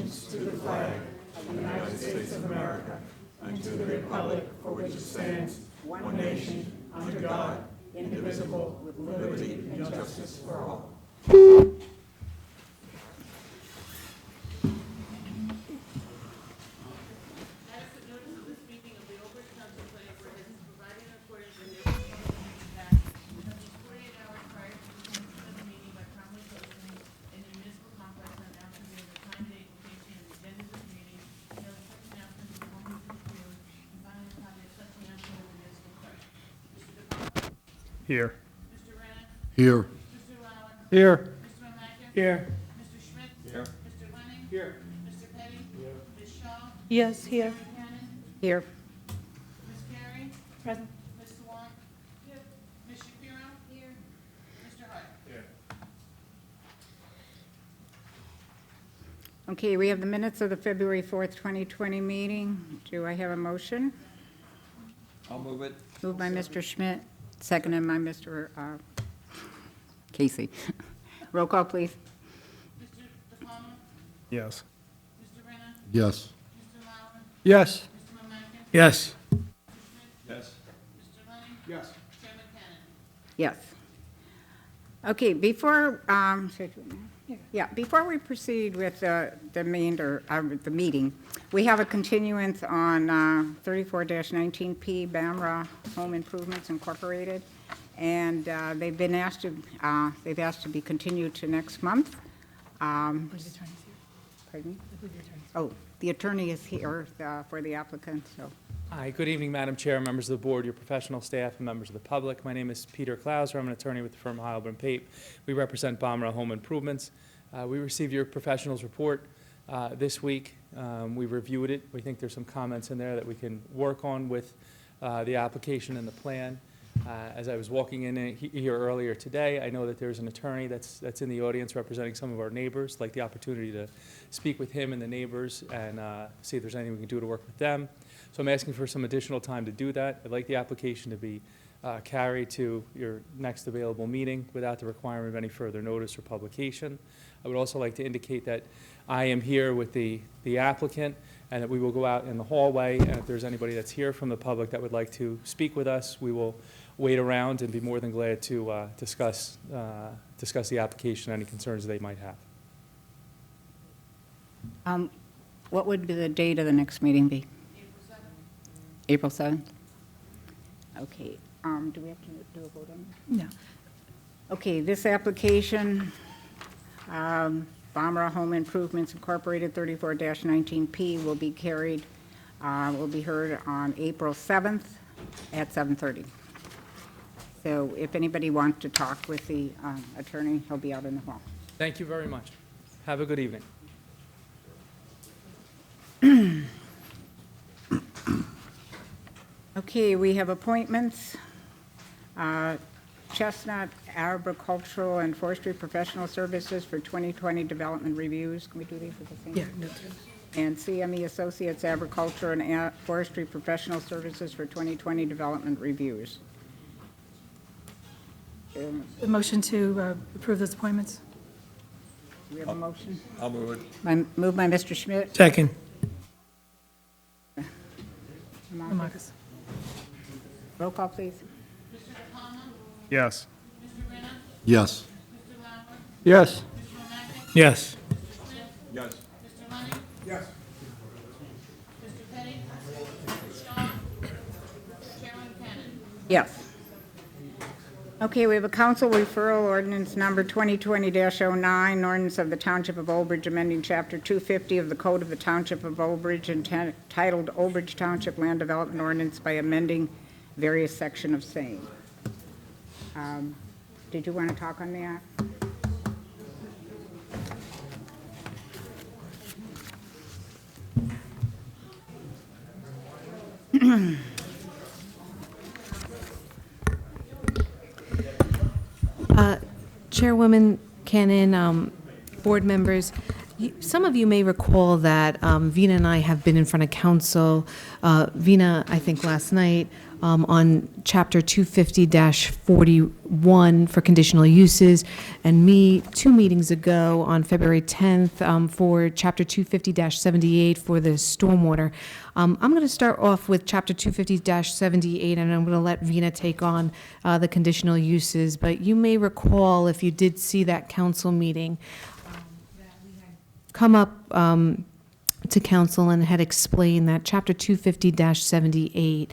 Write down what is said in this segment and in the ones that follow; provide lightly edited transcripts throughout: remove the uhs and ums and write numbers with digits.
allegiance to the flag of the United States of America and to the republic for which it stands, one nation, under God, indivisible, with liberty and justice for all. Here. Mr. Renner? Here. Mr. Lauer? Here. Mr. O'Maca? Here. Mr. Schmidt? Here. Mr. Lenning? Here. Mr. Petty? Here. Ms. Shaw? Yes, here. Chairman Cannon? Here. Ms. Carey? Present. Ms. Swan? Here. Ms. Shapiro? Here. Mr. Hart? Here. Okay, we have the minutes of the February 4th, 2020 meeting. Do I have a motion? I'll move it. Moved by Mr. Schmidt, seconded by Mr. Casey. Roll call, please. Mr. DePalma? Yes. Mr. Renner? Yes. Mr. Lauer? Yes. Mr. O'Maca? Yes. Mr. Schmidt? Yes. Mr. Lenning? Yes. Chairman Cannon? Yes. Okay, before we proceed with the meeting, we have a continuance on 34-19P Bamra Home Improvements Incorporated, and they've asked to be continued to next month. Pardon me? Oh, the attorney is here for the applicant, so. Hi, good evening, Madam Chair, members of the board, your professional staff, and members of the public. My name is Peter Klauser. I'm an attorney with the firm Heilbrunn Pape. We represent Bamra Home Improvements. We received your professionals report this week. We reviewed it. We think there's some comments in there that we can work on with the application and the plan. As I was walking in here earlier today, I know that there's an attorney that's in the audience representing some of our neighbors. I'd like the opportunity to speak with him and the neighbors and see if there's anything we can do to work with them. So I'm asking for some additional time to do that. I'd like the application to be carried to your next available meeting without the requirement of any further notice or publication. I would also like to indicate that I am here with the applicant and that we will go out in the hallway, and if there's anybody that's here from the public that would like to speak with us, we will wait around and be more than glad to discuss the application and any concerns they might have. What would the date of the next meeting be? April 7th? Okay, do we have to do a vote on it? No. Okay, this application, Bamra Home Improvements Incorporated, 34-19P, will be heard on April 7th at 7:30. So if anybody wants to talk with the attorney, he'll be out in the hall. Thank you very much. Have a good evening. Okay, we have appointments. Chestnut Arboricultural and Forestry Professional Services for 2020 Development Reviews. Can we do these at the same time? Yeah, no. And CME Associates Agriculture and Forestry Professional Services for 2020 Development Reviews. A motion to approve those appointments? Do we have a motion? I'll move it. Moved by Mr. Schmidt. Second. Marcus. Roll call, please. Mr. DePalma? Yes. Mr. Renner? Yes. Mr. Lauer? Yes. Mr. O'Maca? Yes. Mr. Schmidt? Yes. Mr. Lenning? Yes. Mr. Petty? Ms. Shaw? Chairman Cannon? Yes. Okay, we have a council referral ordinance number 2020-09, ordinance of the Township of Old Bridge amending Chapter 250 of the Code of the Township of Old Bridge entitled Old Bridge Township Land Development Ordinance by amending various section of same. Did you want to talk on that? Chairwoman Cannon, board members, Some of you may recall that Vina and I have been in front of council, Vina, I think last night, on Chapter 250-41 for conditional uses, and me 2 meetings ago on February 10th for Chapter 250-78 for the stormwater. I'm going to start off with Chapter 250-78, and I'm going to let Vina take on the conditional uses. But you may recall, if you did see that council meeting, come up to council and had explained that Chapter 250-78,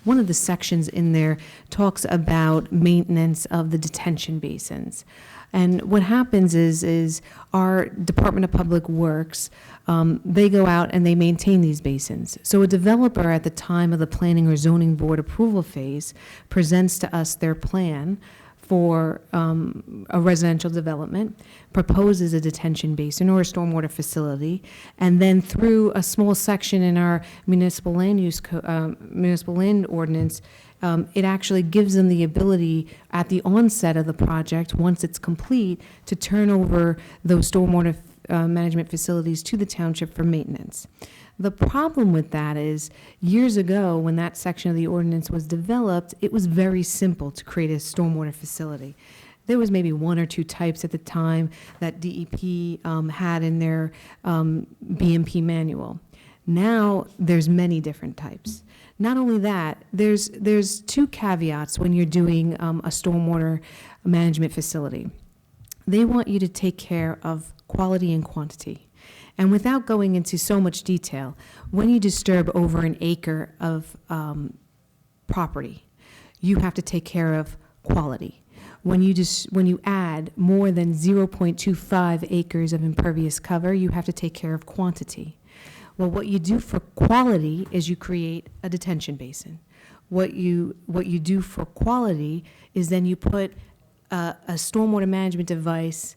one of the sections in there talks about maintenance of the detention basins. And what happens is our Department of Public Works, they go out and they maintain these basins. So a developer at the time of the planning or zoning board approval phase presents to us their plan for a residential development, proposes a detention basin or a stormwater facility, and then through a small section in our municipal land ordinance, it actually gives them the ability at the onset of the project, once it's complete, to turn over those stormwater management facilities to the township for maintenance. The problem with that is, years ago, when that section of the ordinance was developed, it was very simple to create a stormwater facility. There was maybe 1 or 2 types at the time that DEP had in their BMP manual. Now, there's many different types. Not only that, there's 2 caveats when you're doing a stormwater management facility. They want you to take care of quality and quantity. And without going into so much detail, when you disturb over an acre of property, you have to take care of quality. When you add more than 0.25 acres of impervious cover, you have to take care of quantity. Well, what you do for quality is you create a detention basin. What you do for quality is then you put a stormwater management device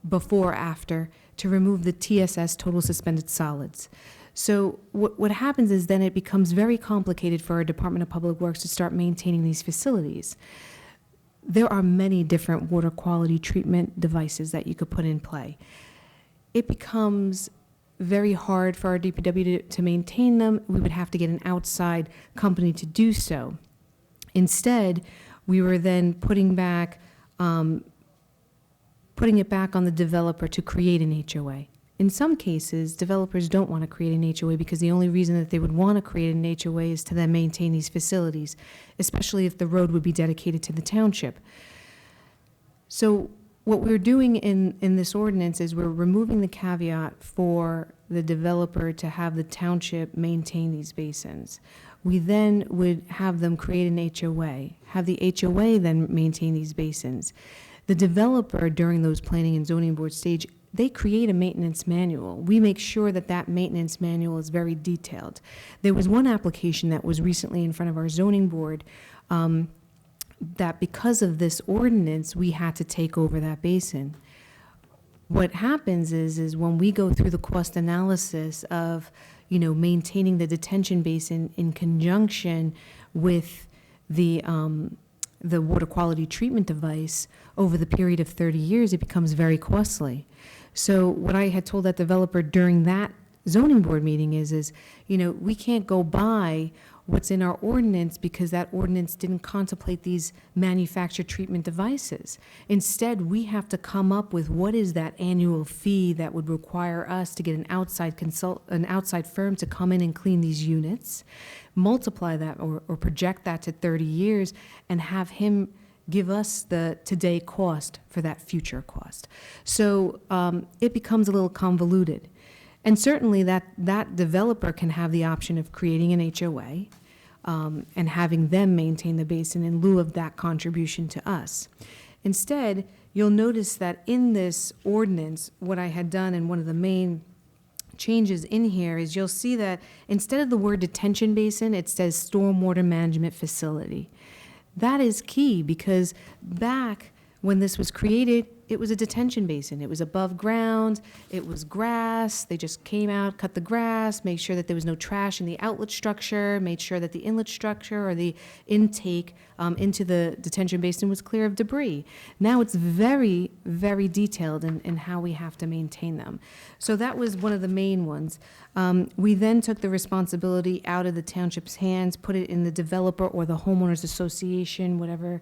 before or after to remove the TSS, total suspended solids. So what happens is then it becomes very complicated for our Department of Public Works to start maintaining these facilities. There are many different water quality treatment devices that you could put in play. It becomes very hard for our DPW to maintain them. We would have to get an outside company to do so. Instead, we were then putting it back on the developer to create an HOA. In some cases, developers don't want to create an HOA because the only reason that they would want to create an HOA is to then maintain these facilities, especially if the road would be dedicated to the township. So what we're doing in this ordinance is we're removing the caveat for the developer to have the township maintain these basins. We then would have them create an HOA, have the HOA then maintain these basins. The developer, during those planning and zoning board stage, they create a maintenance manual. We make sure that that maintenance manual is very detailed. There was one application that was recently in front of our zoning board that because of this ordinance, we had to take over that basin. What happens is when we go through the cost analysis of, maintaining the detention basin in conjunction with the water quality treatment device over the period of 30 years, it becomes very costly. So what I had told that developer during that zoning board meeting is we can't go by what's in our ordinance because that ordinance didn't contemplate these manufactured treatment devices. Instead, we have to come up with what is that annual fee that would require us to get an outside firm to come in and clean these units, multiply that or project that to 30 years, and have him give us the today cost for that future cost. So it becomes a little convoluted. And certainly that developer can have the option of creating an HOA and having them maintain the basin in lieu of that contribution to us. Instead, you'll notice that in this ordinance, what I had done, and one of the main changes in here is you'll see that instead of the word detention basin, it says stormwater management facility. That is key because back when this was created, it was a detention basin. It was above ground, it was grass, they just came out, cut the grass, made sure that there was no trash in the outlet structure, made sure that the inlet structure or the intake into the detention basin was clear of debris. Now it's very, very detailed in how we have to maintain them. So that was one of the main ones. We then took the responsibility out of the township's hands, put it in the developer or the homeowners association, whatever,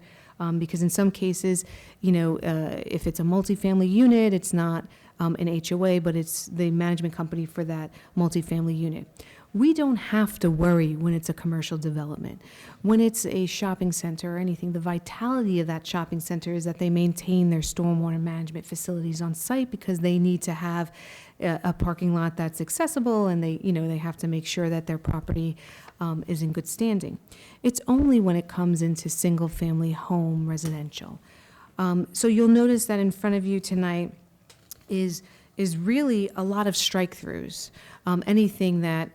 because in some cases, if it's a multifamily unit, it's not an HOA, but it's the management company for that multifamily unit. We don't have to worry when it's a commercial development. When it's a shopping center or anything, the vitality of that shopping center is that they maintain their stormwater management facilities on site because they need to have a parking lot that's accessible, and they have to make sure that their property is in good standing. It's only when it comes into single-family home residential. So you'll notice that in front of you tonight is really a lot of strike-throughs. Anything that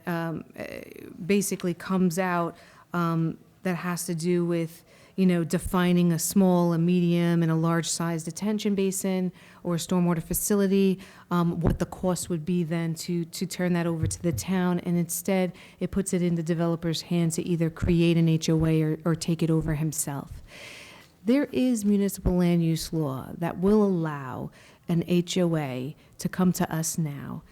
basically comes out that has to do with, defining a small, a medium, and a large-sized detention basin or a stormwater facility, what the cost would be then to turn that over to the town, and instead it puts it in the developer's hands to either create an HOA or take it over himself. There is municipal land use law that will allow an HOA to come to us now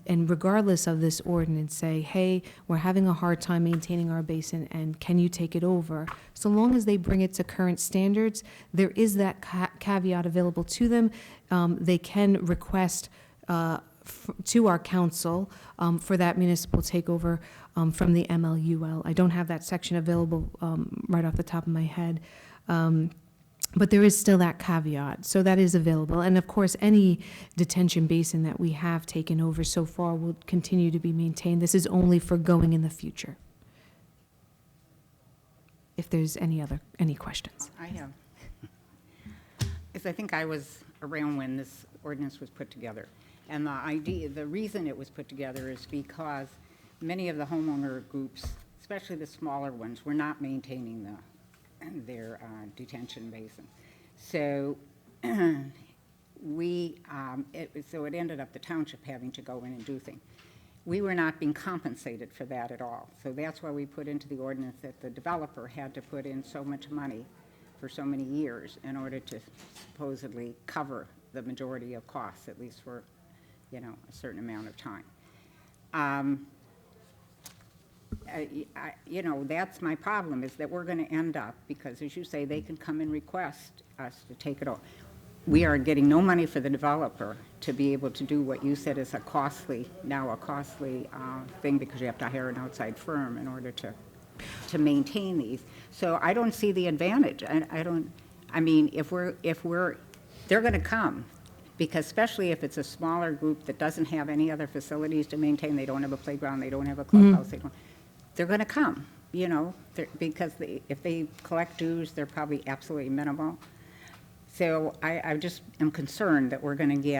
and regardless of this ordinance say, hey, we're having a hard time maintaining our basin and can you take it over? So long as they bring it to current standards, there is that caveat available to them. They can request to our council for that municipal takeover from the MLUL. I don't have that section available right off the top of my head. But there is still that caveat, so that is available. And of course, any detention basin that we have taken over so far will continue to be maintained. This is only for going in the future. If there's any questions. I have. I think I was around when this ordinance was put together. And the reason it was put together is because many of the homeowner groups, especially the smaller ones, were not maintaining their detention basin. So it ended up the township having to go in and do things. We were not being compensated for that at all. So that's why we put into the ordinance that the developer had to put in so much money for so many years in order to supposedly cover the majority of costs, at least for, a certain amount of time. That's my problem, is that we're going to end up, because as you say, they can come and request us to take it over. We are getting no money for the developer to be able to do what you said is a costly thing, because you have to hire an outside firm in order to maintain these. So I don't see the advantage. They're going to come, because especially if it's a smaller group that doesn't have any other facilities to maintain, they don't have a playground, they don't have a clubhouse, they're going to come, because if they collect dues, they're probably absolutely minimal. So I just am concerned that we're going to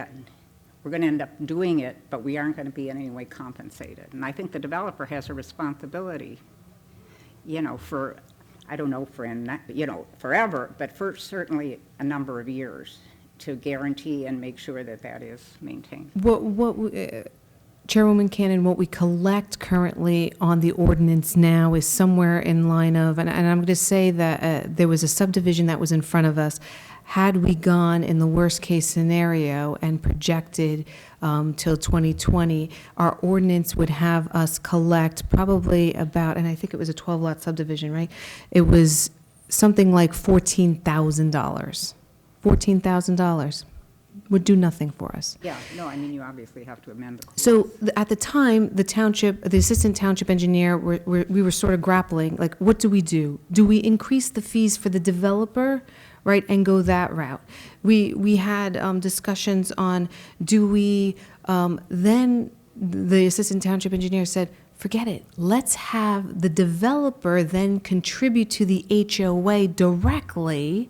end up doing it, but we aren't going to be in any way compensated. And I think the developer has a responsibility, for, I don't know, forever, but for certainly a number of years to guarantee and make sure that that is maintained. Chairwoman Cannon, what we collect currently on the ordinance now is somewhere in line of, and I'm going to say that there was a subdivision that was in front of us. Had we gone in the worst case scenario and projected till 2020, our ordinance would have us collect probably about, and I think it was a 12-lot subdivision, right? It was something like $14,000. $14,000 would do nothing for us. Yeah, no, you obviously have to amend the clause. So at the time, the assistant township engineer, we were sort of grappling, like, what do we do? Do we increase the fees for the developer, right, and go that route? We had discussions on, do we, then the assistant township engineer said, forget it. Let's have the developer then contribute to the HOA directly,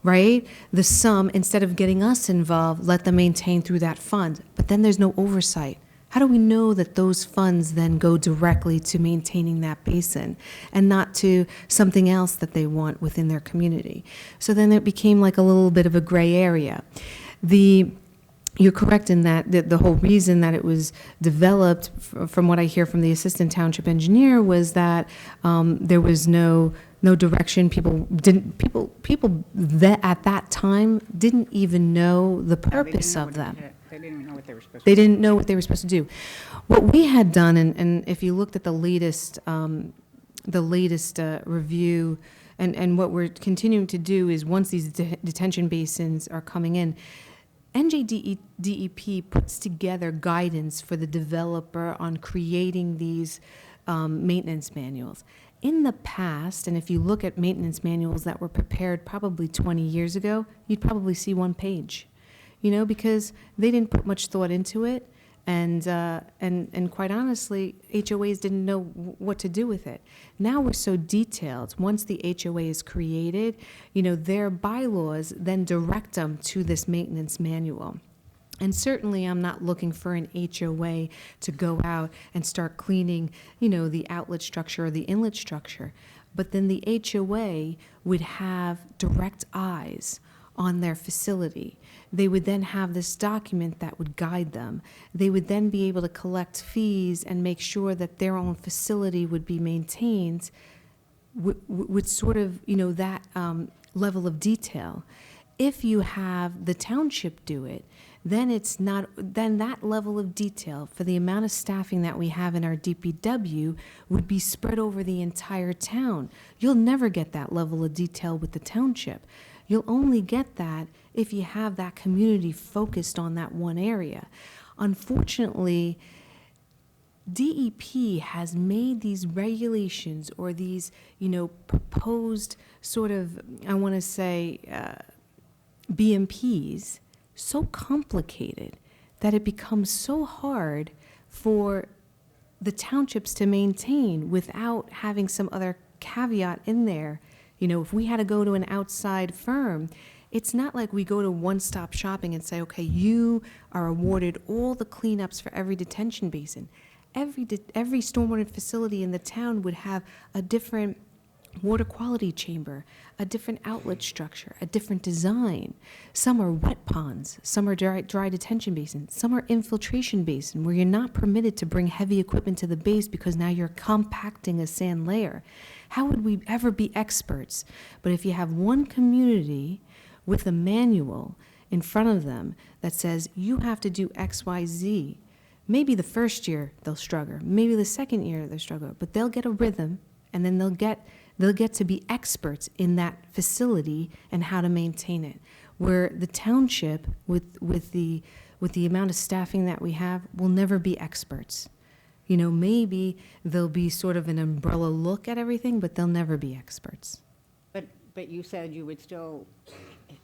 right? The sum, instead of getting us involved, let them maintain through that fund. But then there's no oversight. How do we know that those funds then go directly to maintaining that basin and not to something else that they want within their community? So then it became like a little bit of a gray area. You're correct in that the whole reason that it was developed, from what I hear from the assistant township engineer, was that there was no direction. People that at that time didn't even know the purpose of them. They didn't even know what they were supposed to They do. didn't know what they were supposed to do. What we had done, and if you looked at the latest review, and what we're continuing to do is, once these detention basins are coming in, NJDEP puts together guidance for the developer on creating these maintenance manuals. In the past, and if you look at maintenance manuals that were prepared probably 20 years ago, you'd probably see one page, because they didn't put much thought into it. And quite honestly, HOAs didn't know what to do with it. Now we're so detailed. Once the HOA is created, their bylaws then direct them to this maintenance manual. And certainly, I'm not looking for an HOA to go out and start cleaning, the outlet structure or the inlet structure. But then the HOA would have direct eyes on their facility. They would then have this document that would guide them. They would then be able to collect fees and make sure that their own facility would be maintained with sort of, that level of detail. If you have the township do it, then that level of detail for the amount of staffing that we have in our DPW would be spread over the entire town. You'll never get that level of detail with the township. You'll only get that if you have that community focused on that one area. Unfortunately, DEP has made these regulations, or these, proposed sort of, I want to say, BMPs, so complicated that it becomes so hard for the townships to maintain without having some other caveat in there. If we had to go to an outside firm, it's not like we go to one-stop shopping and say, okay, you are awarded all the cleanups for every detention basin. Every stormwater facility in the town would have a different water quality chamber, a different outlet structure, a different design. Some are wet ponds, some are dry detention basins, some are infiltration basin, where you're not permitted to bring heavy equipment to the base because now you're compacting a sand layer. How would we ever be experts? But if you have one community with a manual in front of them that says you have to do X, Y, Z, maybe the first year they'll struggle, maybe the second year they'll struggle, but they'll get a rhythm, and then they'll get to be experts in that facility and how to maintain it. Where the township, with the amount of staffing that we have, will never be experts. Maybe there'll be sort of an umbrella look at everything, but they'll never be experts. But you said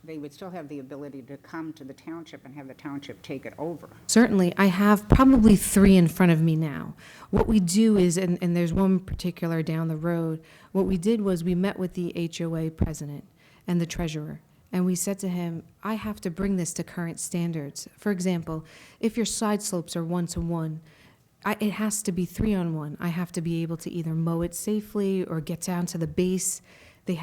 they would still have the ability to come to the township and have the township take it over. Certainly. I have probably 3 in front of me now. What we do is, and there's one particular down the road, what we did was we met with the HOA president and the treasurer, and we said to him, I have to bring this to current standards. For example, if your side slopes are 1-to-1, it has to be 3-on-1. I have to be able to either mow it safely or get down to the base. They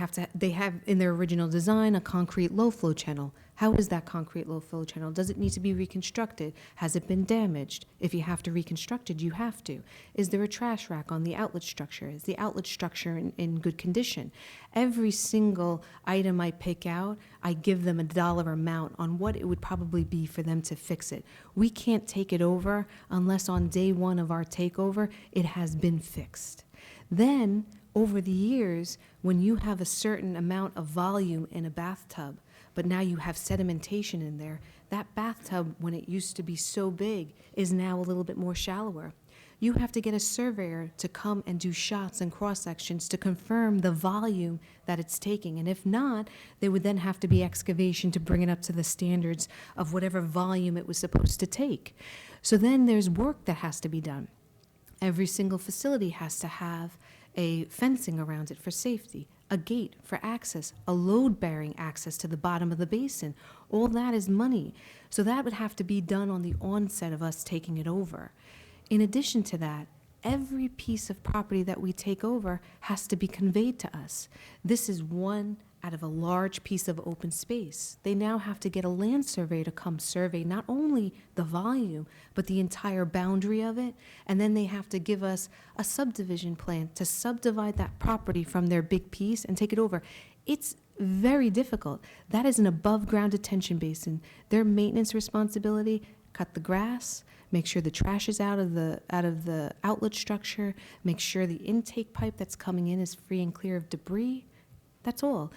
have in their original design a concrete low flow channel. How is that concrete low flow channel? Does it need to be reconstructed? Has it been damaged? If you have to reconstruct it, you have to. Is there a trash rack on the outlet structure? Is the outlet structure in good condition? Every single item I pick out, I give them a dollar amount on what it would probably be for them to fix it. We can't take it over unless on day 1 of our takeover, it has been fixed. Then, over the years, when you have a certain amount of volume in a bathtub, but now you have sedimentation in there, that bathtub, when it used to be so big, is now a little bit more shallower. You have to get a surveyor to come and do shots and cross-sections to confirm the volume that it's taking. And if not, there would then have to be excavation to bring it up to the standards of whatever volume it was supposed to take. So then there's work that has to be done. Every single facility has to have a fencing around it for safety, a gate for access, a load-bearing access to the bottom of the basin. All that is money. So that would have to be done on the onset of us taking it over. In addition to that, every piece of property that we take over has to be conveyed to us. This is one out of a large piece of open space. They now have to get a land survey to come survey not only the volume, but the entire boundary of it. And then they have to give us a subdivision plan to subdivide that property from their big piece and take it over. It's very difficult. That is an above-ground detention basin. Their maintenance responsibility, cut the grass, make sure the trash is out of the outlet structure, make sure the intake pipe that's coming in is free and clear of debris. That's all.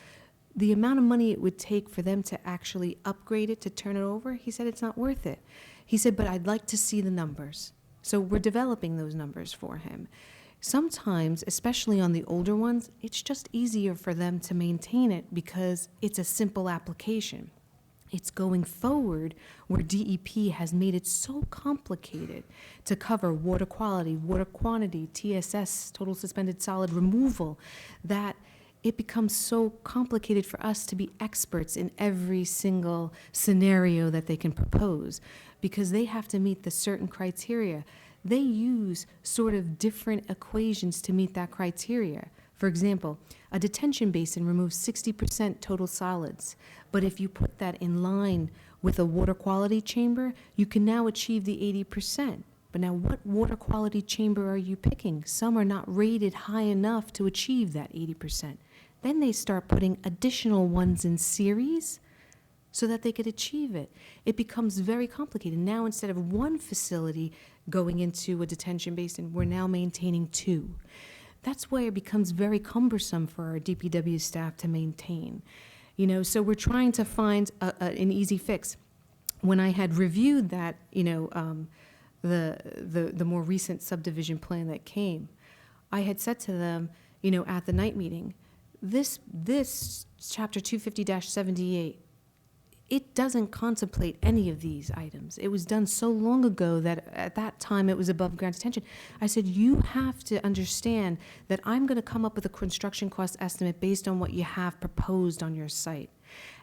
The amount of money it would take for them to actually upgrade it, to turn it over, he said it's not worth it. He said, but I'd like to see the numbers. So we're developing those numbers for him. Sometimes, especially on the older ones, it's just easier for them to maintain it because it's a simple application. It's going forward where DEP has made it so complicated to cover water quality, water quantity, TSS, total suspended solid removal, that it becomes so complicated for us to be experts in every single scenario that they can propose because they have to meet the certain criteria. They use sort of different equations to meet that criteria. For example, a detention basin removes 60% total solids, but if you put that in line with a water quality chamber, you can now achieve the 80%. But now what water quality chamber are you picking? Some are not rated high enough to achieve that 80%. Then they start putting additional ones in series so that they could achieve it. It becomes very complicated. Now instead of one facility going into a detention basin, we're now maintaining 2. That's why it becomes very cumbersome for our DPW staff to maintain. You know, so we're trying to find an easy fix. When I had reviewed that, the more recent subdivision plan that came, I had said to them, at the night meeting, this chapter 250-78, it doesn't contemplate any of these items. It was done so long ago that at that time it was above ground detention. I said, you have to understand that I'm going to come up with a construction cost estimate based on what you have proposed on your site.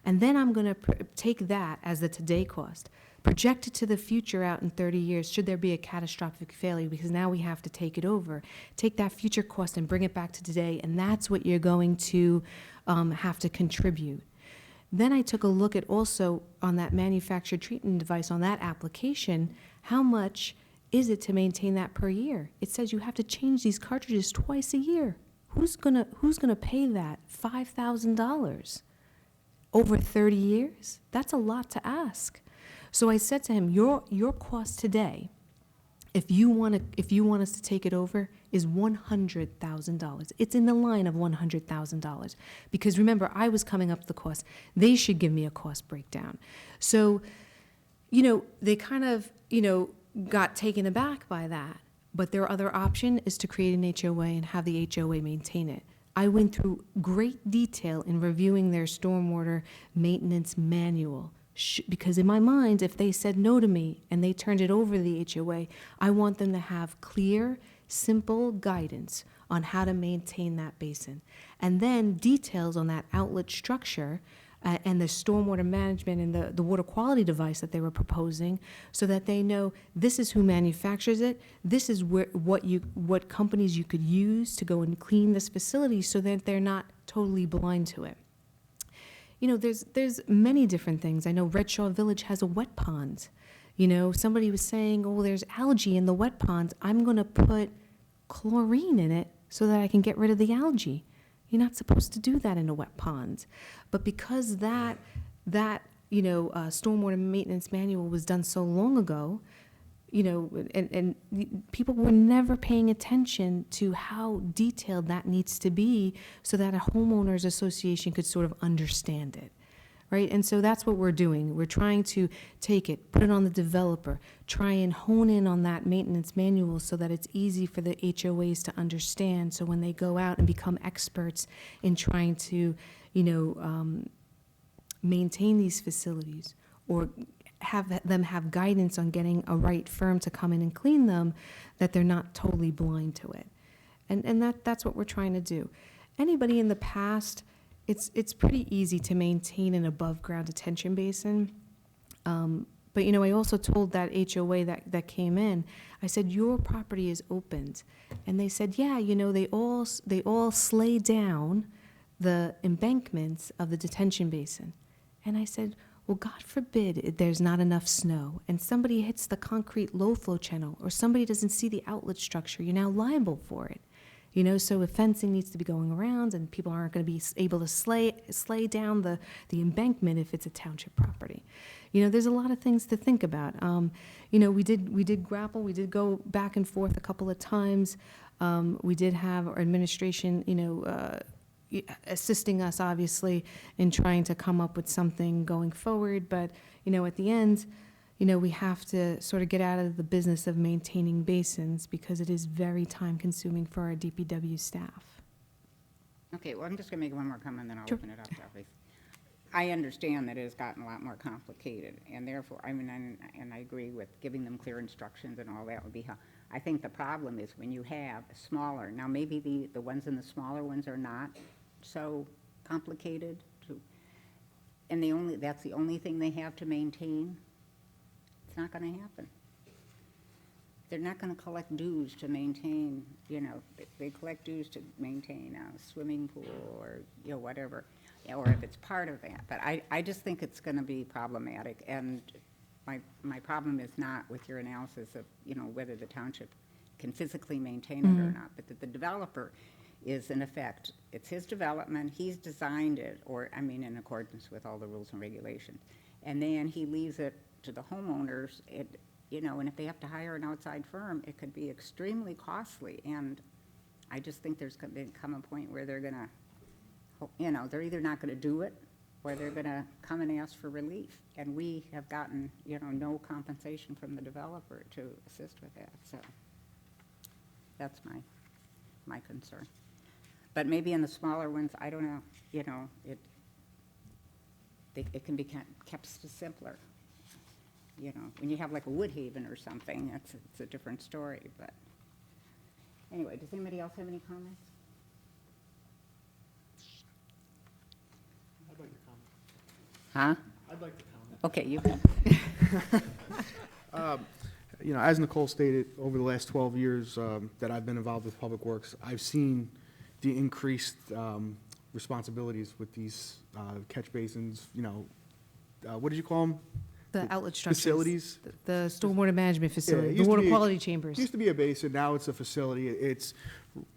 And then I'm going to take that as the today cost, project it to the future out in 30 years, should there be a catastrophic failure, because now we have to take it over. Take that future cost and bring it back to today, and that's what you're going to have to contribute. Then I took a look at also on that manufactured treatment device, on that application, how much is it to maintain that per year? It says you have to change these cartridges twice a year. Who's gonna pay that $5,000 over 30 years? That's a lot to ask. So I said to him, your cost today, if you want us to take it over, is $100,000. It's in the line of $100,000. Because remember, I was coming up with the cost. They should give me a cost breakdown. So, they kind of, got taken aback by that. But their other option is to create an HOA and have the HOA maintain it. I went through great detail in reviewing their stormwater maintenance manual. Because in my mind, if they said no to me and they turned it over to the HOA, I want them to have clear, simple guidance on how to maintain that basin. And then details on that outlet structure and the stormwater management and the water quality device that they were proposing, so that they know this is who manufactures it, this is what companies you could use to go and clean this facility, so that they're not totally blind to it. There's many different things. I know Red Shaw Village has a wet pond. Somebody was saying, oh, there's algae in the wet pond. I'm going to put chlorine in it so that I can get rid of the algae. You're not supposed to do that in a wet pond. But because that stormwater maintenance manual was done so long ago, and people were never paying attention to how detailed that needs to be so that a homeowners association could sort of understand it, right? And so that's what we're doing. We're trying to take it, put it on the developer, try and hone in on that maintenance manual so that it's easy for the HOAs to understand. So when they go out and become experts in trying to, maintain these facilities, or have them have guidance on getting a right firm to come in and clean them, that they're not totally blind to it. And that's what we're trying to do. Anybody in the past, it's pretty easy to maintain an above ground detention basin. But I also told that HOA that came in, I said, your property is opened. And they said, yeah, they all slay down the embankments of the detention basin. And I said, well, God forbid there's not enough snow and somebody hits the concrete low flow channel or somebody doesn't see the outlet structure, you're now liable for it. You know, so if fencing needs to be going around and people aren't going to be able to slay down the embankment if it's a township property. You know, there's a lot of things to think about. You know, we did grapple, we did go back and forth a couple of times. We did have our administration, you know, assisting us, obviously, in trying to come up with something going forward. But, you know, at the end, you know, we have to sort of get out of the business of maintaining basins because it is very time-consuming for our DPW staff. Okay, well, I'm just gonna make one more comment, then I'll Sure. open it up to others. I understand that it has gotten a lot more complicated, and therefore, I mean, and I agree with giving them clear instructions and all that would be how. I think the problem is when you have a smaller, now maybe the ones in the smaller ones are not so complicated to, and that's the only thing they have to maintain. It's not gonna happen. They're not gonna collect dues to maintain, you know, they collect dues to maintain a swimming pool or, you know, whatever, or if it's part of that. But I just think it's gonna be problematic, and my problem is not with your analysis of, you know, whether the township can physically maintain it or not, but that the developer is, in effect, it's his development, he's designed it, or, I mean, in accordance with all the rules and regulations, and then he leaves it to the homeowners, you know, and if they have to hire an outside firm, it could be extremely costly, and I just think there's going to come a point where they're going to, you know, they're either not going to do it, or they're going to come and ask for relief, and we have gotten, you know, no compensation from the developer to assist with that, so that's my concern. But maybe in the smaller ones, I don't know, you know, it can be kept simpler. You know, when you have like a Woodhaven or something, it's a different story, but anyway, does anybody else have any comments? I'd like to comment. Huh? I'd like to comment. Okay, you can. You know, as Nicole stated, over the last 12 years that I've been involved with Public Works, I've seen the increased responsibilities with these catch basins, you know, what did you call them? The outlet structures. Facilities? The stormwater management Yeah, facility, it the used to water be- quality chambers. It used to be a basin, now it's a facility. It's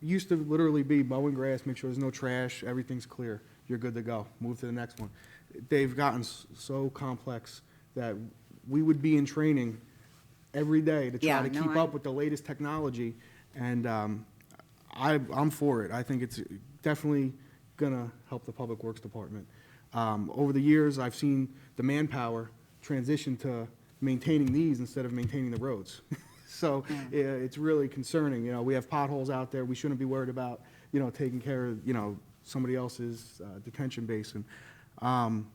used to literally be mowing grass, make sure there's no trash, everything's clear, you're good to go, move to the next one. They've gotten so complex that we would be in training every day to Yeah, try to no, keep I- up with the latest technology, and I'm for it. I think it's definitely gonna help the Public Works Department. Over the years, I've seen the manpower transition to maintaining these instead of maintaining the roads. So yeah, it's really concerning. You know, we have potholes out there. We shouldn't be worried about, you know, taking care of, you know, somebody else's detention basin. Am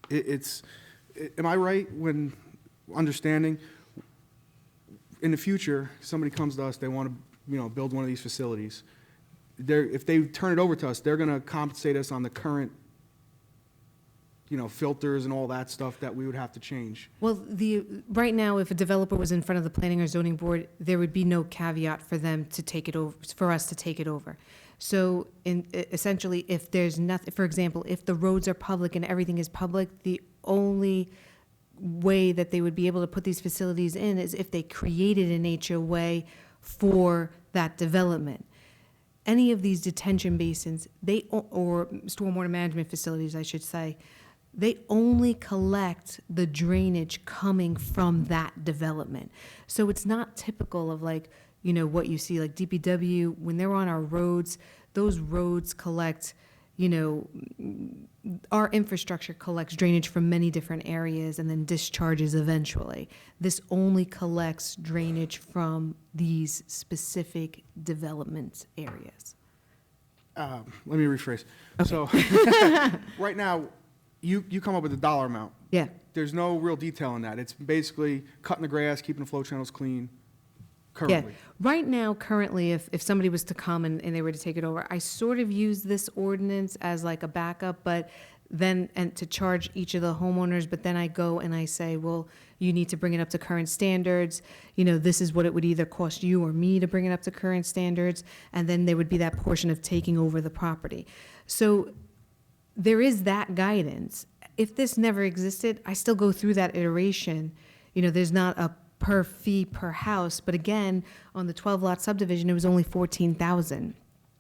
I right when understanding in the future, somebody comes to us, they want to, you know, build one of these facilities. If they turn it over to us, they're going to compensate us on the current, you know, filters and all that stuff that we would have to change. Well, right now, if a developer was in front of the planning or zoning board, there would be no caveat for them to take it over, for us to take it over. So essentially, if there's nothing, for example, if the roads are public and everything is public, the only way that they would be able to put these facilities in is if they created an HOA for that development. Any of these detention basins, or stormwater management facilities, I should say, they only collect the drainage coming from that development. So it's not typical of like, you know, what you see, like DPW, when they're on our roads, those roads collect, you know, our infrastructure collects drainage from many different areas and then discharges eventually. This only collects drainage from these specific development areas. Let me rephrase. So, right now, you come up with a dollar amount. Yeah. There's no real detail in that. It's basically cutting the grass, keeping the flow channels clean currently. Yeah. Right now, currently, if somebody was to come and they were to take it over, I sort of use this ordinance as like a backup, but then, and to charge each of the homeowners, but then I go and I say, well, you need to bring it up to current standards. This is what it would either cost you or me to bring it up to current standards, and then there would be that portion of taking over the property. So there is that guidance. If this never existed, I still go through that iteration. There's not a per fee per house, but again, on the 12-lot subdivision, it was only $14,000.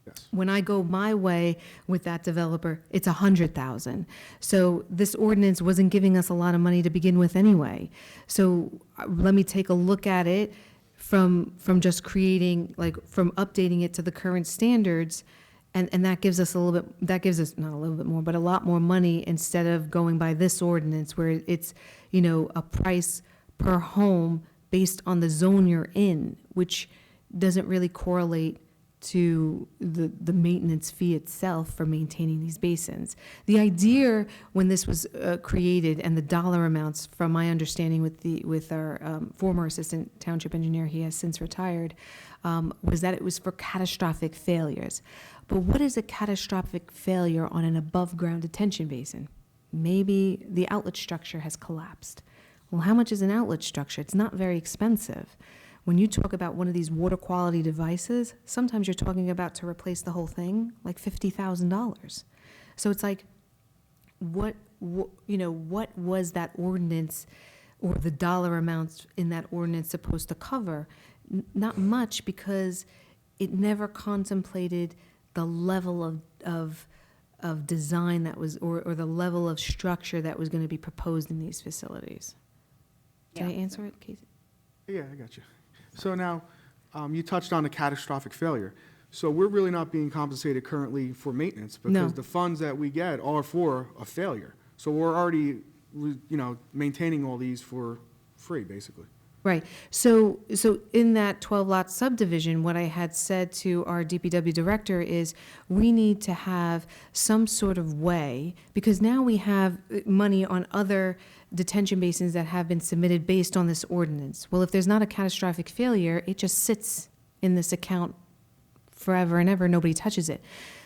Yes. When I go my way with that developer, it's $100,000. So this ordinance wasn't giving us a lot of money to begin with anyway. So let me take a look at it from just creating, from updating it to the current standards, and that gives us not a little bit more, but a lot more money instead of going by this ordinance where it's, a price per home based on the zone you're in, which doesn't really correlate to the maintenance fee itself for maintaining these basins. The idea when this was created, and the dollar amounts, from my understanding with our former assistant township engineer, he has since retired, was that it was for catastrophic failures. But what is a catastrophic failure on an above-ground detention basin? Maybe the outlet structure has collapsed. Well, how much is an outlet structure? It's not very expensive. When you talk about one of these water quality devices, sometimes you're talking about, to replace the whole thing, like $50,000. So it's like, what was that ordinance or the dollar amounts in that ordinance supposed to cover? Not much, because it never contemplated the level of design that was, or the level of structure that was going to be proposed in these facilities. Did I answer it, Casey? Yeah, I got you. So now, you touched on a catastrophic failure. So we're really not being compensated currently for maintenance, No. because the funds that we get are for a failure. So we're already, maintaining all these for free, basically. Right. So in that 12-lot subdivision, what I had said to our DPW director is, we need to have some sort of way, because now we have money on other detention basins that have been submitted based on this ordinance. Well, if there's not a catastrophic failure, it just sits in this account forever and ever, nobody touches it.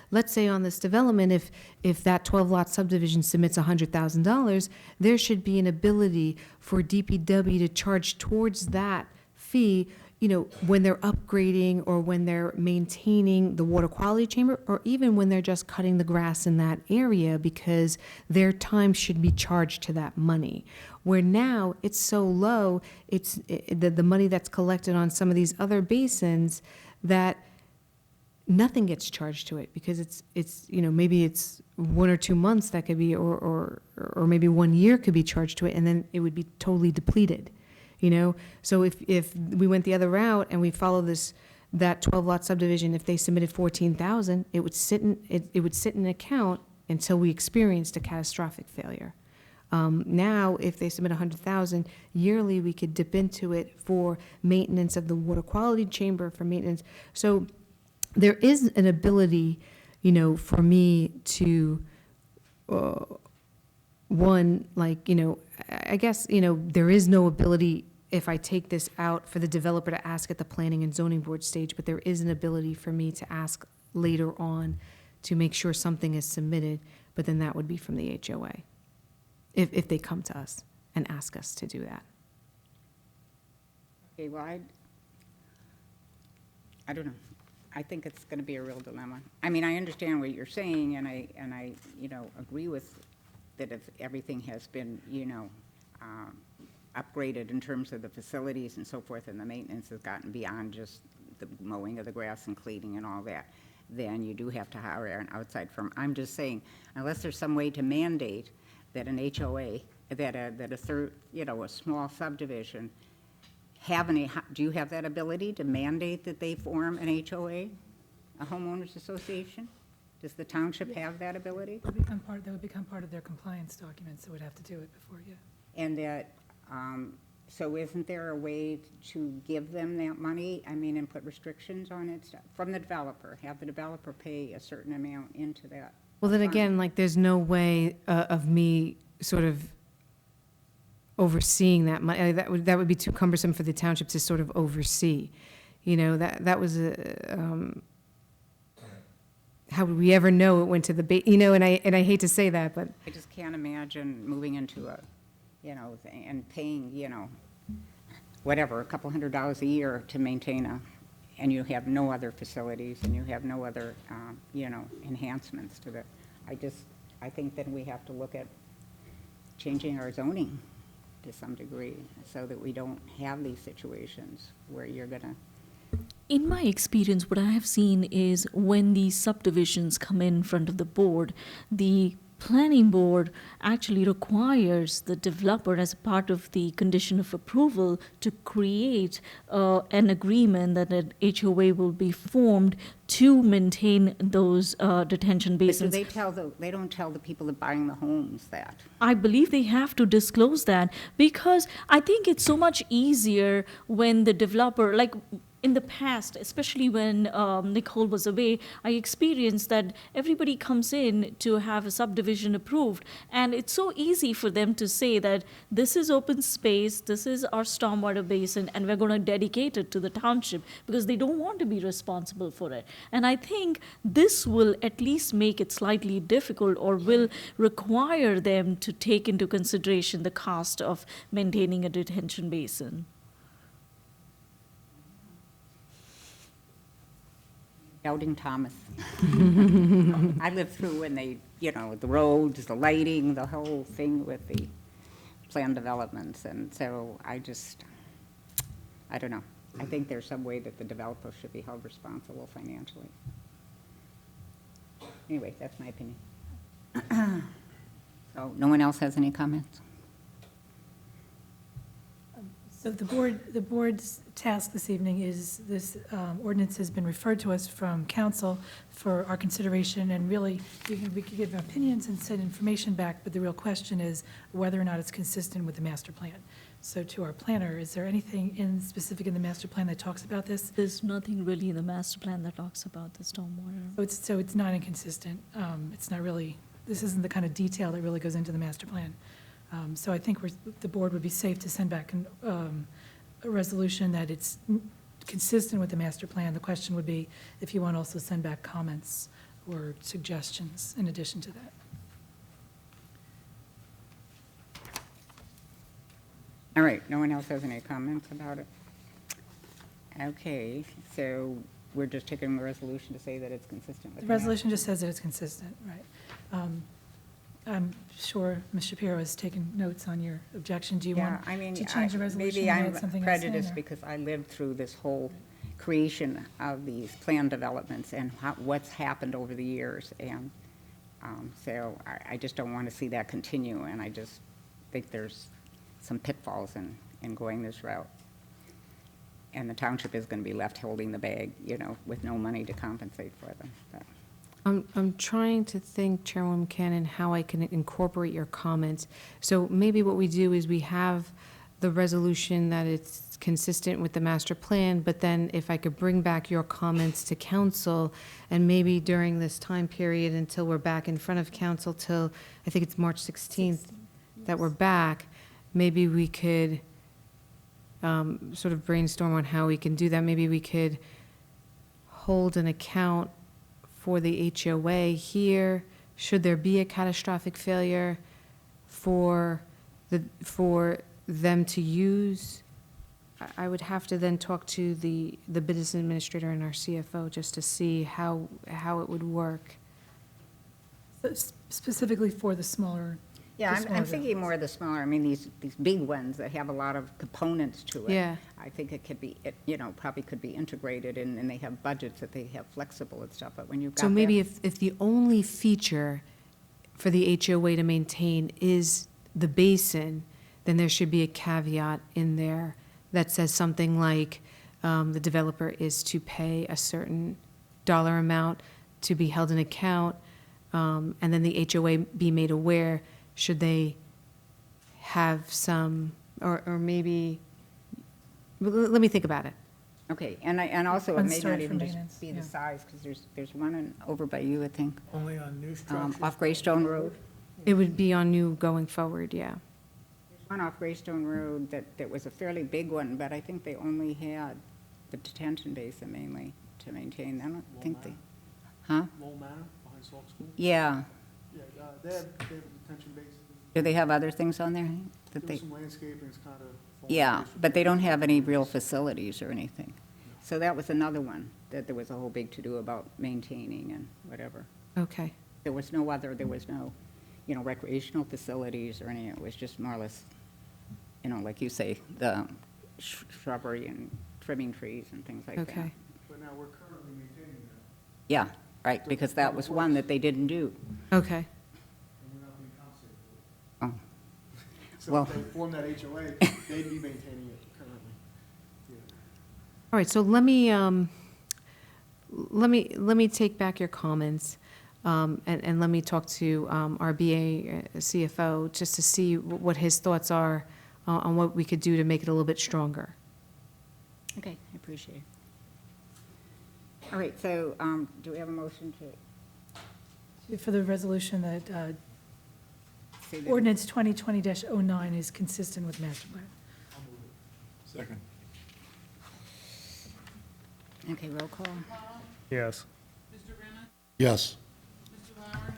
Let's say on this development, if that 12-lot subdivision submits $100,000, there should be an ability for DPW to charge towards that fee, when they're upgrading or when they're maintaining the water quality chamber, or even when they're just cutting the grass in that area, because their time should be charged to that money. Where now it's so low, the money that's collected on some of these other basins, that nothing gets charged to it, because it's maybe it's 1 or 2 months that could be, or maybe 1 year could be charged to it, and then it would be totally depleted. So if we went the other route and we follow that 12-lot subdivision, if they submitted 14,000, it would sit in an account until we experienced a catastrophic failure. Now, if they submit 100,000 yearly, we could dip into it for maintenance of the water quality chamber, for maintenance. So there is an ability, for me to, I guess, there is no ability, if I take this out, for the developer to ask at the planning and zoning board stage, but there is an ability for me to ask later on to make sure something is submitted, but then that would be from the HOA, if they come to us and ask us to do that. Okay, well, I don't know. I think it's going to be a real dilemma. I mean, I understand what you're saying, and I agree with that if everything has been, upgraded in terms of the facilities and so forth, and the maintenance has gotten beyond just the mowing of the grass and cleaning and all that, then you do have to hire an outside firm. I'm just saying, unless there's some way to mandate that an HOA, that a small subdivision do you have that ability to mandate that they form an HOA, a homeowners association? Does the township have that ability? That would become part of their compliance documents, so we'd have to do it before, yeah. And that, so isn't there a way to give them that money, and put restrictions on it from the developer, have the developer pay a certain amount into that? Well, then fund? again, there's no way of me sort of overseeing that money. That would be too cumbersome for the township to sort of oversee. That was how would we ever know it went to the you know, and I hate to say that, but I just can't imagine moving into a, and paying, whatever, a couple $100 a year to maintain and you have no other facilities and you have no other, enhancements to I think then we have to look at changing our zoning to some degree so that we don't have these situations where you're gonna. In my experience, what I have seen is when these subdivisions come in front of the board, the planning board actually requires the developer as a part of the condition of approval to create an agreement that an HOA will be formed to maintain those detention But do basins. they don't tell the people that are buying the homes that? I believe they have to disclose that because I think it's so much easier when the developer, like in the past, especially when Nicole was away, I experienced that everybody comes in to have a subdivision approved, and it's so easy for them to say that this is open space, this is our stormwater basin, and we're going to dedicate it to the township because they don't want to be responsible for it. And I think this will at least make it slightly difficult or will require them to take into consideration the cost of maintaining a detention basin. Doubting Thomas. I lived through when they, the roads, the lighting, the whole thing with the planned developments, and so I don't know. I think there's some way that the developer should be held responsible financially. Anyway, that's my opinion. So, no one else has any comments? So the board's task this evening is, this ordinance has been referred to us from council for our consideration, and really, we could give opinions and send information back, but the real question is whether or not it's consistent with the master plan. So to our planner, is there anything specific in the master plan that talks about this? There's nothing really in the master plan that talks about the stormwater. So it's not inconsistent. It's not really, this isn't the kind of detail that really goes into the master plan. So I think the board would be safe to send back a resolution that it's consistent with the master plan. The question would be if you want to also send back comments or suggestions in addition to that. All right, no one else has any comments about it? Okay, so we're just taking a resolution to say that it's consistent with The the master. resolution just says that it's consistent, right? I'm sure Ms. Shapiro has taken notes on your objection. Do you want to change the resolution Maybe and I'm add something else in? prejudiced or- because I lived through this whole creation of these plan developments and what's happened over the years. And so I just don't want to see that continue, and I just think there's some pitfalls in going this route. And the township is going to be left holding the bag, with no money to compensate for them. But. I'm trying to think, Chairwoman Cannon, how I can incorporate your comments. So maybe what we do is we have the resolution that it's consistent with the master plan, but then if I could bring back your comments to council, and maybe during this time period until we're back in front of council till, I think it's March 16th that we're back, maybe we could sort of brainstorm on how we can do that. Maybe we could hold an account for the HOA here, should there be a catastrophic failure, for them to use. I would have to then talk to the business administrator and our CFO just to see how it would work. Specifically for the smaller. Yeah, the I'm smaller thinking more of the smaller, these big ones that have a lot of components to it. Yeah. I think it could be, probably could be integrated, and they have budgets that they have flexible and stuff, but when you've got So maybe that- if the only feature for the HOA to maintain is the basin, then there should be a caveat in there that says something like the developer is to pay a certain dollar amount to be held in account, and then the HOA be made aware should they have some, or maybe, let me think about it. Okay, and also it One may story not for even maintenance, just be the yeah. size, because there's one over by you, I think, Only on new structures? off Greystone Road. It would be on new going forward, yeah. One off Greystone Road that was a fairly big one, but I think they only had the detention basin mainly to maintain. I don't think they, Huh? Lowell Manor, behind Salk School. Yeah. Yeah, they have a detention basin. Do they have other things on there that they? There's some landscaping, it's kind of. Yeah, but they don't have any real facilities or anything. So that was another one, that there was a whole big to-do about maintaining and whatever. Okay. There was no, recreational facilities or any, it was just more or less, like you say, the shrubbery and trimming trees and things like that. Okay. But now we're currently maintaining that, Yeah, right, because that was one that they didn't do. Okay. and we're not being compensated for it. Oh, So Well- if they form that HOA, they'd be maintaining it currently. Yeah. All right, so let me take back your comments, and let me talk to our BA CFO, just to see what his thoughts are on what we could do to make it a little bit stronger. okay, I appreciate it. All right, so do we have a motion to For the resolution that say that? ordinance 2020-09 is consistent with master plan. Second. Okay, roll call. Yes. Mr. Renner? Yes. Mr. Lauer?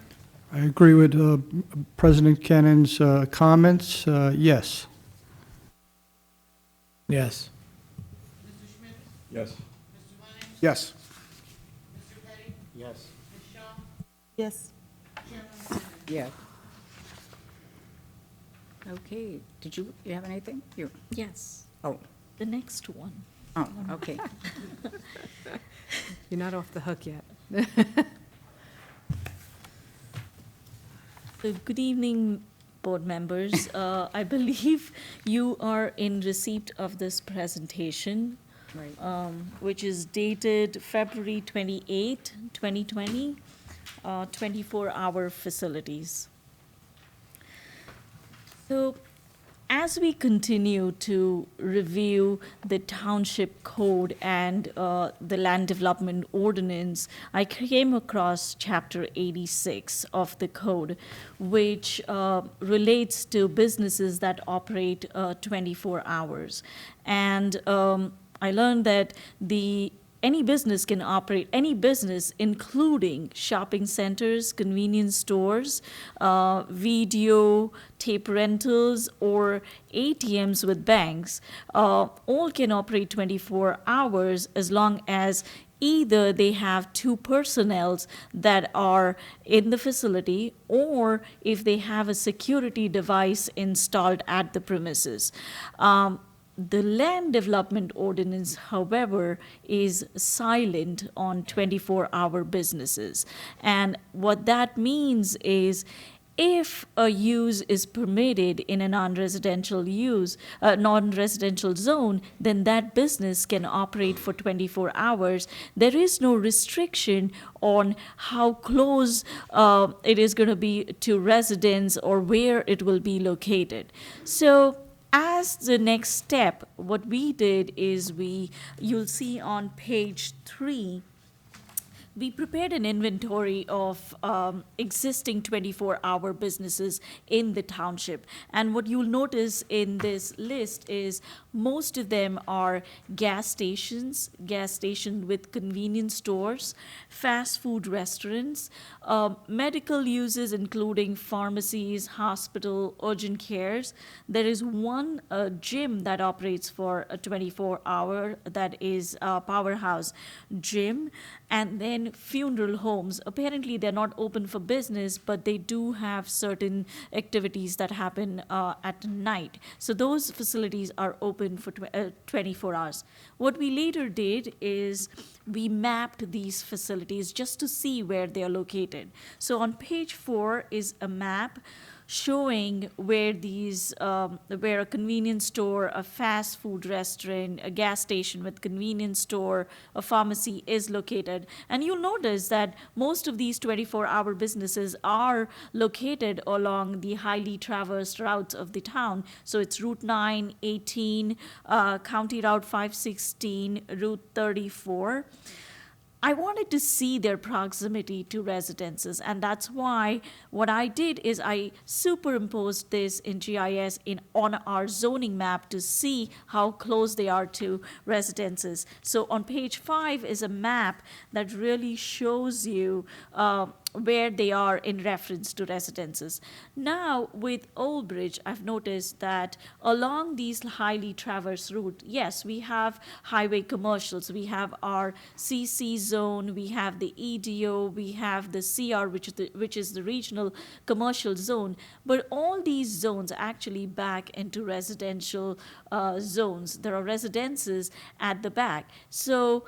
I agree with President Cannon's comments. Yes. Yes. Mr. Schmidt? Yes. Mr. Lang? Yes. Mr. Petty? Yes. Ms. Shaw? Yes. Chairman Bennett? Yes. Okay, did you have anything? You, Yes. oh, The next one. oh, okay. You're not off the hook yet. So, good evening, board members. I believe you are in receipt of this presentation, Right. which is dated February 28, 2020, 24-hour facilities. So, as we continue to review the township code and the land development ordinance, I came across chapter 86 of the code, which relates to businesses that operate 24 hours. And I learned that any business can operate, any business, including shopping centers, convenience stores, video, tape rentals, or ATMs with banks, all can operate 24 hours as long as either they have two personnels that are in the facility, or if they have a security device installed at the premises. The land development ordinance, however, is silent on 24-hour businesses. And what that means is if a use is permitted in a non-residential zone, then that business can operate for 24 hours. There is no restriction on how close it is going to be to residents or where it will be located. So, as the next step, what we did is you'll see on page 3, we prepared an inventory of existing 24-hour businesses in the township. And what you'll notice in this list is most of them are gas stations with convenience stores, fast food restaurants, medical uses including pharmacies, hospital, urgent cares. There is one gym that operates for a 24-hour, that is Powerhouse Gym, and then funeral homes. Apparently, they're not open for business, but they do have certain activities that happen at night. So those facilities are open for 24 hours. What we later did is we mapped these facilities just to see where they are located. So on page 4 is a map showing where where a convenience store, a fast food restaurant, a gas station with convenience store, a pharmacy is located. And you'll notice that most of these 24-hour businesses are located along the highly traversed routes of the town. So it's Route 9, 18, County Route 516, Route 34. I wanted to see their proximity to residences, and that's why what I did is I superimposed this in GIS on our zoning map to see how close they are to residences. So on page 5 is a map that really shows you where they are in reference to residences. Now, with Old Bridge, I've noticed that along these highly traversed route, yes, we have highway commercials, we have our CC zone, we have the EDO, we have the CR, which is the regional commercial zone, but all these zones actually back into residential zones. There are residences at the back. So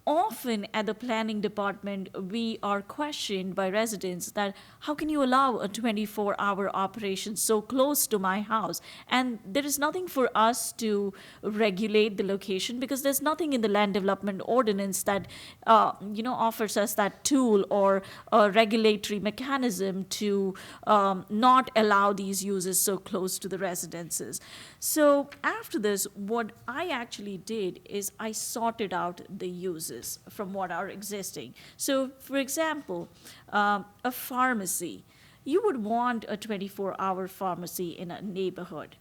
often at the planning department, we are questioned by residents that how can you allow a 24-hour operation so close to my house? And there is nothing for us to regulate the location because there's nothing in the land development ordinance that offers us that tool or a regulatory mechanism to not allow these uses so close to the residences. So after this, what I actually did is I sorted out the uses from what are existing. So, for example, a pharmacy. You would want a 24-hour pharmacy in a neighborhood.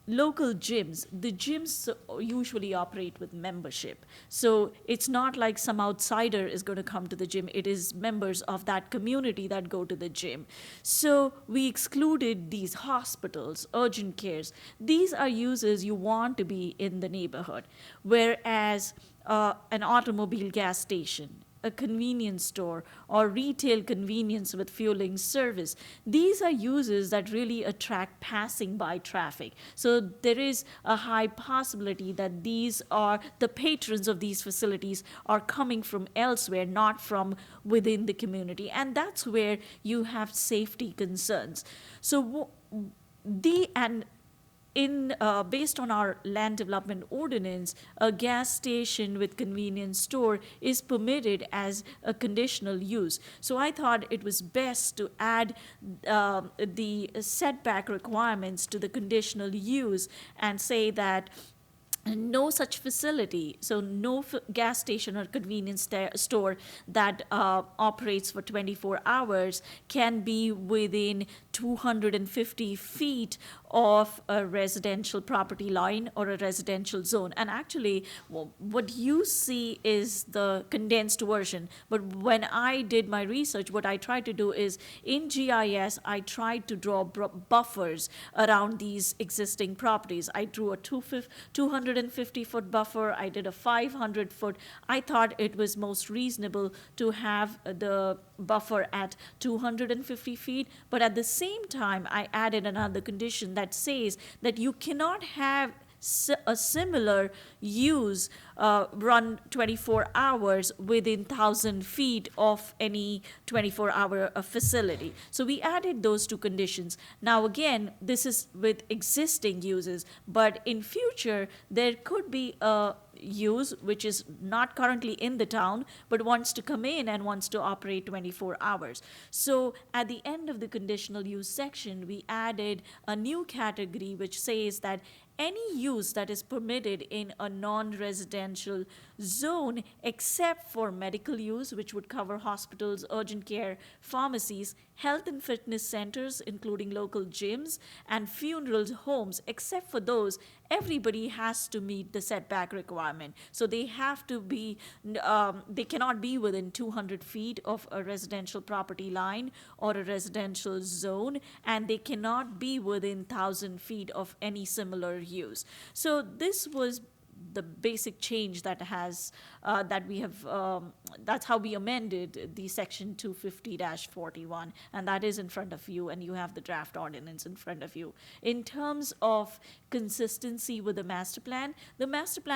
Local gyms, the gyms usually operate with membership. So it's not like some outsider is going to come to the gym. It is members of that community that go to the gym. So we excluded these hospitals, urgent cares. These are uses you want to be in the neighborhood. Whereas an automobile gas station, a convenience store, or retail convenience with fueling service. These are uses that really attract passing by traffic. So there is a high possibility that these are the patrons of these facilities are coming from elsewhere, not from within the community. And that's where you have safety concerns. So based on our land development ordinance, a gas station with convenience store is permitted as a conditional use. So I thought it was best to add the setback requirements to the conditional use and say that no such facility, so no gas station or convenience store that operates for 24 hours can be within 250 feet of a residential property line or a residential zone. And actually, what you see is the condensed version. But when I did my research, what I tried to do is in GIS, I tried to draw buffers around these existing properties. I drew a 250-foot buffer. I did a 500-foot. I thought it was most reasonable to have the buffer at 250 feet. But at the same time, I added another condition that says that you cannot have a similar use run 24 hours within 1,000 feet of any 24-hour facility. So we added those two conditions. Now again, this is with existing uses, but in future, there could be a use which is not currently in the town, but wants to come in and wants to operate 24 hours. So at the end of the conditional use section, we added a new category which says that any use that is permitted in a non-residential zone except for medical use, which would cover hospitals, urgent care, pharmacies, health and fitness centers, including local gyms, and funeral homes, except for those, everybody has to meet the setback requirement. So they have to be, they cannot be within 200 feet of a residential property line or a residential zone, and they cannot be within 1,000 feet of any similar use. So this was the basic change that we have, that's how we amended the section 250-41, and that is in front of you, and you have the draft ordinance in front of you. In terms of consistency with the master plan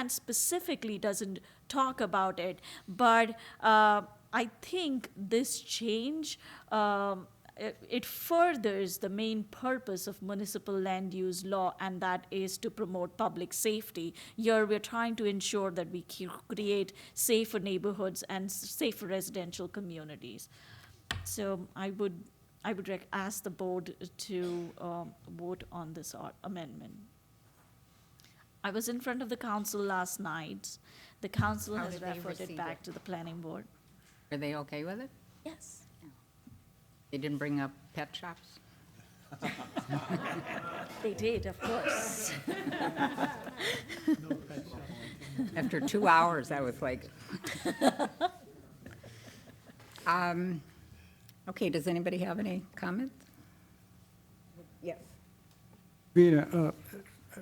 specifically doesn't talk about it, but I think this change it furthers the main purpose of municipal land use law, and that is to promote public safety. Here, we're trying to ensure that we create safer neighborhoods and safer residential communities. So I would ask the board to vote on this amendment. I was in front of the council last night. The council How has did they referred it receive back it? to the planning board. Are they okay with it? Yes. They didn't bring up pet shops? They did, of course. After 2 hours, I was like. Okay, does anybody have any comments? Yes. Rita,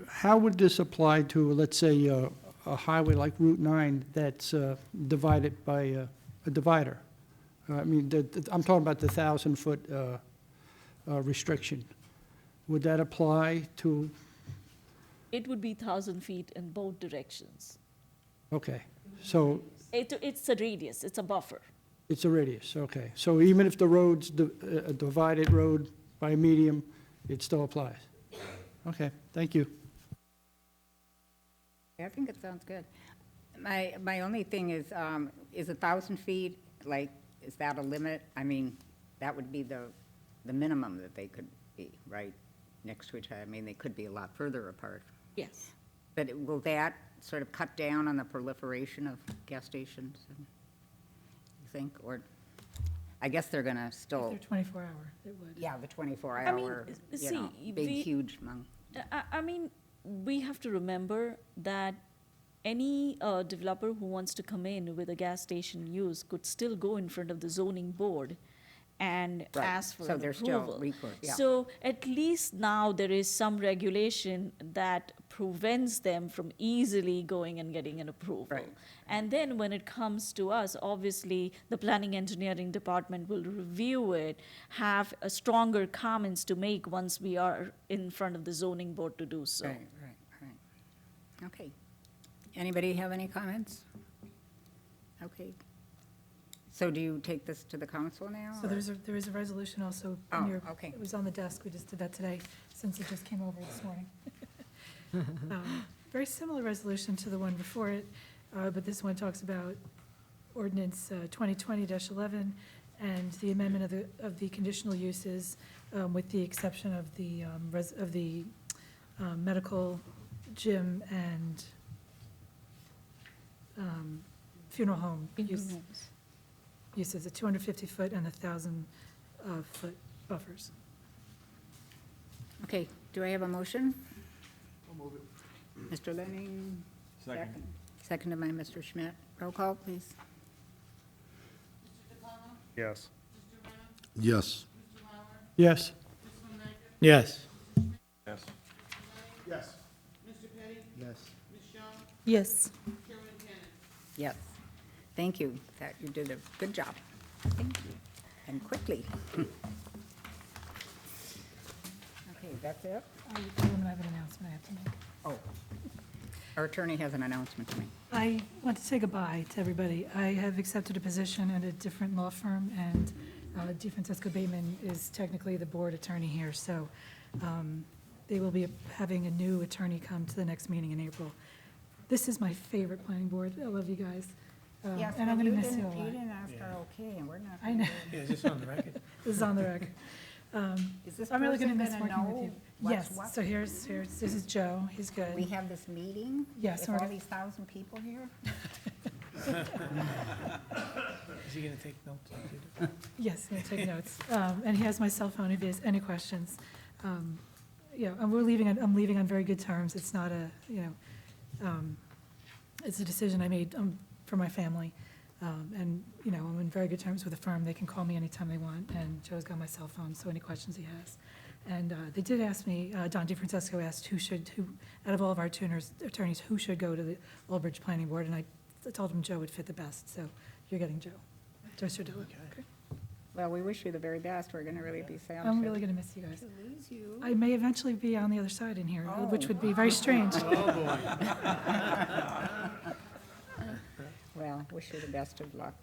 how would this apply to, let's say, a highway like Route 9 that's divided by a divider? I mean, I'm talking about the 1,000-foot restriction. Would that apply to, It would be 1,000 feet in both directions. okay, so It's a radius, it's a buffer. it's a radius, okay. So even if the road's a divided road by a medium, it still applies? Okay, thank you. I think it sounds good. My only thing is 1,000 feet, like, is that a limit? I mean, that would be the minimum that they could be, right, next to each other. I mean, they could be a lot further apart. Yes. But will that sort of cut down on the proliferation of gas stations, you think? Or, I guess they're going to If still, they're 24-hour, it would. yeah, the 24-hour, I mean, see, big, we- huge amount. I mean, we have to remember that any developer who wants to come in with a gas station use could still go in front of the zoning board and Right. ask for So an there's still approval. recourse, yeah. So at least now there is some regulation that prevents them from easily going and getting an approval. Right. And then when it comes to us, obviously, the planning engineering department will review it, have a stronger comments to make once we are in front of the zoning board to do so. Right. Okay. Anybody have any comments? Okay. So do you take this to the council now? So or- there is a resolution also Oh, in your, okay. it was on the desk, we just did that today, since it just came over this morning. Very similar resolution to the one before it, but this one talks about ordinance 2020-11 and the amendment of the conditional uses, with the exception of the medical, gym, and funeral home uses, the 250-foot and 1,000-foot buffers. Okay, do I have a motion? Mr. Lenning? Second. Seconded by Mr. Schmidt. Roll call, please. Yes. Yes. Yes. Yes. Yes. Yes. Yes. Yes. Yes. Thank you. That you did a good job. Thank you. And quickly. Okay, that's it? I have an announcement I have to make. Oh. Our attorney has an announcement to make. I want to say goodbye to everybody. I have accepted a position at a different law firm, and DeFrancesco Bateman is technically the board attorney here, so they will be having a new attorney come to the next meeting in April. This is my favorite planning board. I love you guys. Yes, And I'm but going to miss you a You lot. didn't ask our okay, and we're not. I know, Yeah, is this on the record? this is on the record. Is this I'm really person going to miss gonna working with you. know what's Yes, what? so here's, this is Joe, he's good. We have this meeting? Yes, With we're- all these 1,000 people here? Is he gonna take notes? Yes, he'll take notes. And he has my cell phone if he has any questions. Yeah, and I'm leaving on very good terms. It's not a, it's a decision I made for my family. And, I'm in very good terms with the firm. They can call me anytime they want, and Joe's got my cell phone, so any questions he has. And they did ask me, Don DeFrancesco asked who, out of all of our attorneys, who should go to the Old Bridge Planning Board, and I told him Joe would fit the best, so you're getting Joe. Joe Sardella. Okay. Well, we wish you the very best. We're going to really be sad. I'm really going to miss you guys. to lose you. I may eventually be on the other side in here, which Oh. would be very strange. Well, wish you the best of luck.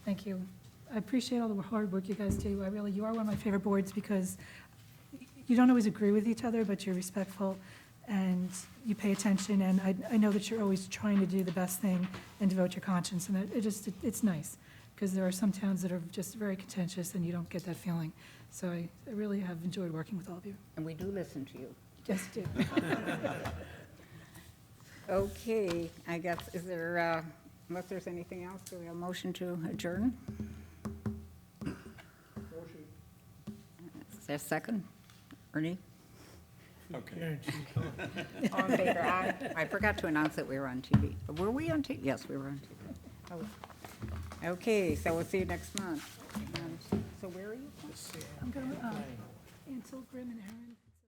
Thank you. I appreciate all the hard work you guys do. You are one of my favorite boards because you don't always agree with each other, but you're respectful and you pay attention. And I know that you're always trying to do the best thing and devote your conscience. And it's nice because there are some towns that are just very contentious and you don't get that feeling. So I really have enjoyed working with all of you. And we do listen to you. Yes, you do. Okay, I guess, is there, unless there's anything else, do we have a motion to adjourn? Is there a second? Ernie? Okay. All in favor, aye. I forgot to announce that we were on TV. Were we on TV? Yes, we were on TV. Oh. Okay, so we'll see you next month. So where are you from? I'm going, Ansel, Grimm, and Aaron.